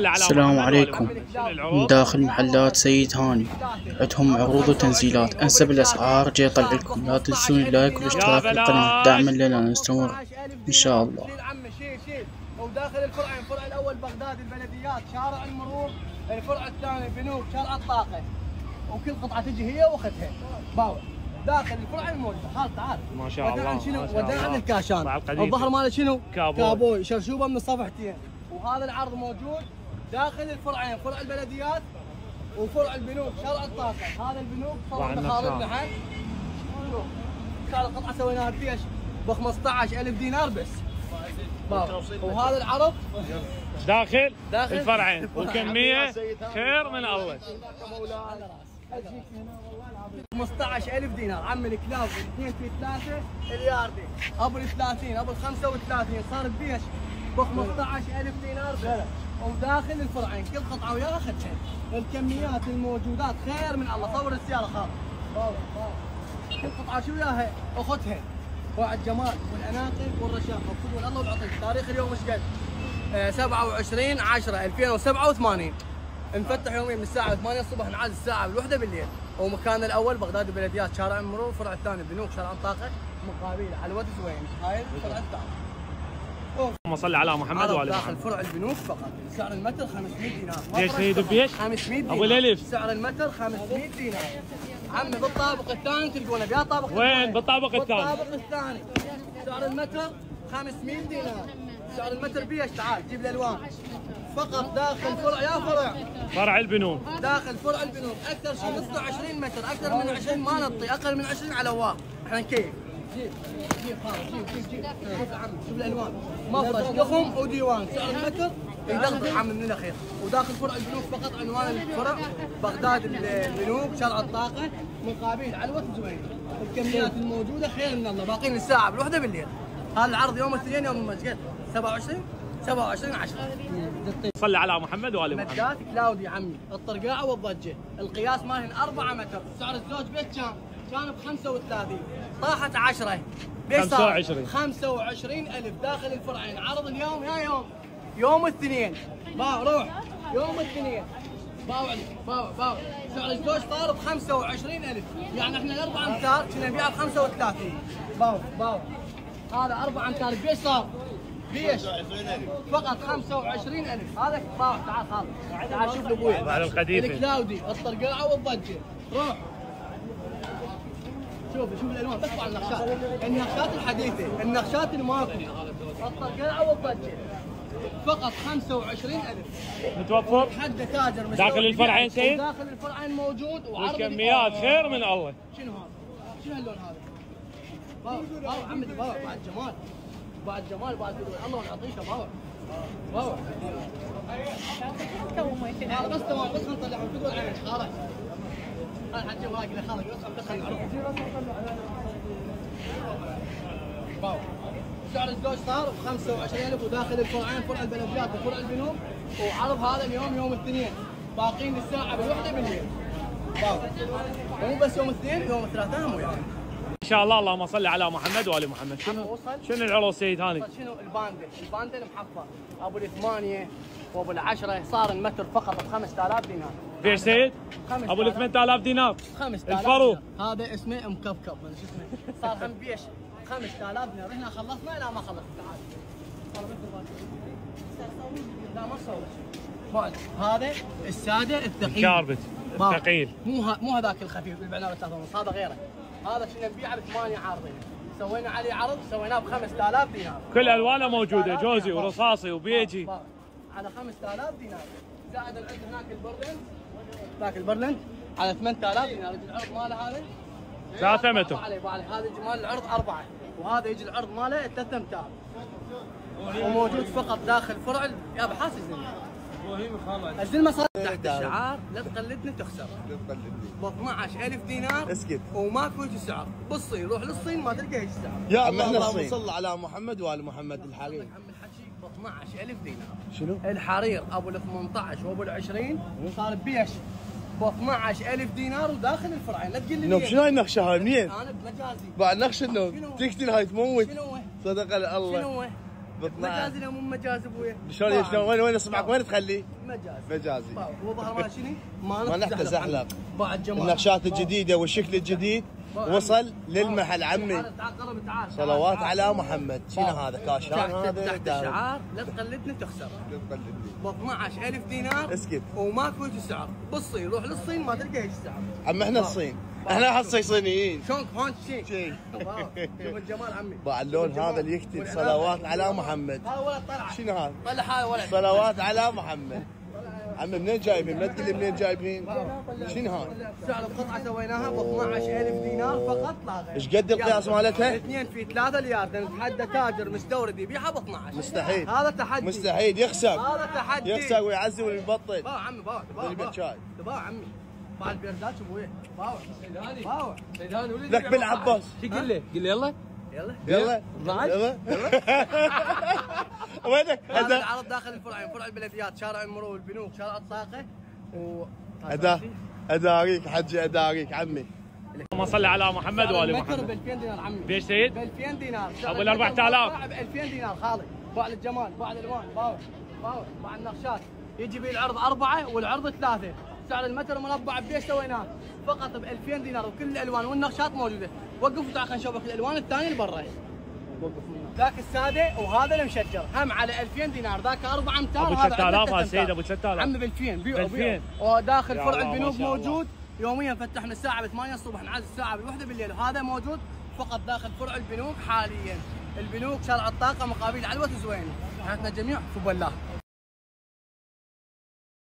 السلام عليكم. من داخل محلات سيد هاني، عندهم عروض وتنزيلات. انسب الاسعار جاي يطلع لكم. لا تنسون اللايك والاشتراك في القناة دعما لنا نستمر ان شاء الله. وداخل الفرعين، الفرع الاول بغداد البلديات شارع المرور، الفرع الثاني بنوك شارع الطاقة، وكل قطعة تجي هي واختها باوع. داخل الفرع الموجود. تعال ما شاء الله. شنو وداعا الكاشان، الظهر ماله شنو؟ كابوي شرشوبه من الصفحتين. وهذا العرض موجود داخل الفرعين، فرع البلديات وفرع البنوك شارع الطاقة. هذا البنوك صور بخارج لحن. سعر القطعة سويناها بفيش ب 15,000 دينار بس. وهذا العرض داخل الفرعين وكمية خير من الله. 15,000 دينار عم الكلاف 2 في 3 الياردي ابو ال 30 ابو ال 35 صار بفيش ب 15,000 دينار بس. وداخل الفرعين كل قطعه وياها اخذتها. الكميات الموجودات خير من الله. صور السياره خالد. كل قطعه شو وياها اخذتها. وعد الجمال والاناقل والرشاقه وكل الله والعطيك. تاريخ اليوم ايش قد؟ 27/10/2087. نفتح يومين من الساعه 8 الصبح نعاد الساعه 1 بالليل. ومكان الاول بغداد البلديات شارع المرور، الفرع الثاني بنوك شارع الطاقه مقابل على الواد زوين. هاي الفرع الثاني. اللهم صل على محمد وعلى داخل فرع البنوك فقط سعر المتر 500 دينار. ليش سيد بيش؟ 500 دينار ابو الالف. سعر المتر 500 دينار. عمي بالطابق الثاني تلقونه بيا طابق وين بالطابق الثاني؟ بالطابق الثاني سعر المتر 500 دينار. سعر المتر بيش. تعال جيب الالوان فقط داخل فرع يا فرع البنوك. داخل فرع البنوك اكثر شيء نصه 20 متر، اكثر من 20 ما نعطي، اقل من 20 على واق. احنا نكيف. جيب خالد جيب شوف يا عمي شوف الالوان مفرش ضخم وديوان. سعر المتر يدغدغ عمي من الاخير. وداخل فرع البنوك فقط عنوان الفرع بغداد البنوك شارع الطاقه مقابل على الوقت زوين. الكميات الموجوده خير من الله. باقين الساعه بالوحده بالليل. هذا العرض يوم الاثنين يوم المسجد 27/10. صلي على محمد وعلى محمد. مدات كلاودي عمي الطرقاعه والضجه. القياس مالهن 4 متر. سعر الزوج بيت كان ب 35 طاحت 10 صار 25,000 داخل الفرعين. عرض اليوم يا يوم الاثنين. روح يوم الاثنين باوع. سعر الزوج صار ب 25,000. يعني احنا الاربع امتار كنا نبيعها ب 35. باوع هذا 4 امتار بيش صار بيش فقط 25,000. هذا باوع. تعال خالد تعال شوف ابويا على القديمه الكلاودي الطرقاعه والضجه. روح شوف الالوان بس على النقشات الحديثه، النقشات الماكو، الطرقاعه والضجه فقط 25,000 متوفر. حد تاجر داخل الفرعين سيد؟ داخل الفرعين موجود. وعرض والكميات خير من الله. شنو هذا؟ شنو هاللون هذا؟ باوع عمي باوع بعد جمال بعد الله ونعطيشه باوع هذا بس تمام. بس نطلعهم تقول عين خلاص. هذا حجي وراك اللي خالد دخل نعرف. باوع سعر الزوج صار ب 25,000 وداخل الفرعين فرع البلديات وفرع البنوك. وعرض هذا اليوم يوم الاثنين باقين الساعه بالوحده بالليل. باوع مو بس يوم الاثنين يوم الثلاثاء هم يعني. ان شاء الله. اللهم صل على محمد وعلى محمد. شنو العروض سيد هاني؟ شنو الباندل محفظ ابو ال8 وابو ال10 صار المتر فقط ب 5,000 دينار. بيش سيد؟ ابو ال 8,000 دينار. 5,000 الفرو هذا اسمه مكفكف شو اسمه صار هم بيش 5,000 دينار. احنا خلصنا لا ما خلصنا. تعال لا ما صورت. هذا الساده الثقيل الكاربت الثقيل. مو هذاك الخفيف اللي بعناه ب 3.5. هذا غيره. هذا كنا نبيعه ب 8 عارضين. سوينا عليه عرض سويناه ب 5,000 دينار. كل الوانه موجوده جوزي ورصاصي وبيجي على 5,000 دينار. زائد العرض هناك البرلنت ذاك البرلنت على 8,000 دينار. يجي العرض ماله هذا 3 متر. هذا يجي مال العرض 4 وهذا يجي العرض ماله 3 امتار. وموجود فقط داخل فرع يا ابو حاسس الزلمه صار تحت الشعار. لا تقلدني تخسر. ب 12,000 دينار اسكت وماكو يجي سعر. بالصين روح للصين ما تلقى يجي سعر. يا اللهم صل على محمد وال محمد. الحرير عم الحكي ب 12,000 دينار. شنو؟ الحرير ابو ال 18 وابو ال 20 صار بيش ب 12,000 دينار وداخل الفرعين. لا تقول لي شنو هاي النقشه هاي منين؟ انا بمجازي بعد نقشه انه تقتل هاي تموت. شنو صدق الله. شنو مجازي لو مو مجازي ابويا. شلون وين اصبعك وين تخليه؟ مجازي. هو ظهر مال شنو؟ ما نحتاج زحلق. بعد جمال. النقشات الجديده والشكل الجديد وصل للمحل عمي. تعال صلوات على محمد. شنو هذا كاشان هذا؟ تحت الشعار لا تقلدني تخسر. ب 12000 دينار اسكت وماكو هيك السعر. بالصين روح للصين ما تلقى هيك السعر. عم احنا الصين. احنا صينيين. شلونك هون شيء. شوف الجمال عمي. باع اللون هذا اللي يكتب صلوات على محمد. هذا ولد طلع. شنو هذا؟ طلع هذا ولد. صلوات على محمد. عمي منين جايبين؟ ما تقول لي منين جايبين؟ شنو هذا؟ سعر القطعه سويناها ب 12000 دينار فقط لا غير. ايش قد القياس مالتها؟ 2 في 3 ريال نتحدى تاجر مستورد يبيعها ب 12. مستحيل. هذا تحدي. مستحيل يخسر. هذا تحدي. يخسر ويعزي ويبطل. باع عمي باع. باع عمي. باع البيردات ابوي. باع. سيداني ولد. لك بالعباس. شو قل لي يلا. يلا وينك؟ هذا العرض داخل الفرعين، فرع البلديات، شارع المرور، البنوك، شارع الطاقه اداريك حجي اداريك عمي. اللهم صل على محمد وال محمد. ب 2000 دينار عمي. بيش سيد؟ ب 2000 دينار. ابو ال 4000 ب 2000 دينار خالي. باع الجمال، باع الالوان، باع النقشات، يجي بيه العرض 4 والعرض 3. سعر المتر مربع بيش سويناه فقط ب 2000 دينار وكل الالوان والنقشات موجوده. وقفوا تعال خلينا نشوفك الالوان الثانيه اللي برا. ذاك الساده وهذا المشجر هم على 2000 دينار. ذاك 4 امتار. ابو 3000 هذا سيد ابو 3000 عمي ب 2000 بيعوا. وداخل فرع البنوك موجود يوميا. فتحنا الساعه ب 8 الصبح نعزل الساعه ب 1 بالليل. وهذا موجود فقط داخل فرع البنوك حاليا. البنوك شارع الطاقه مقابل علوه الزويني. حياتنا جميع في بالله.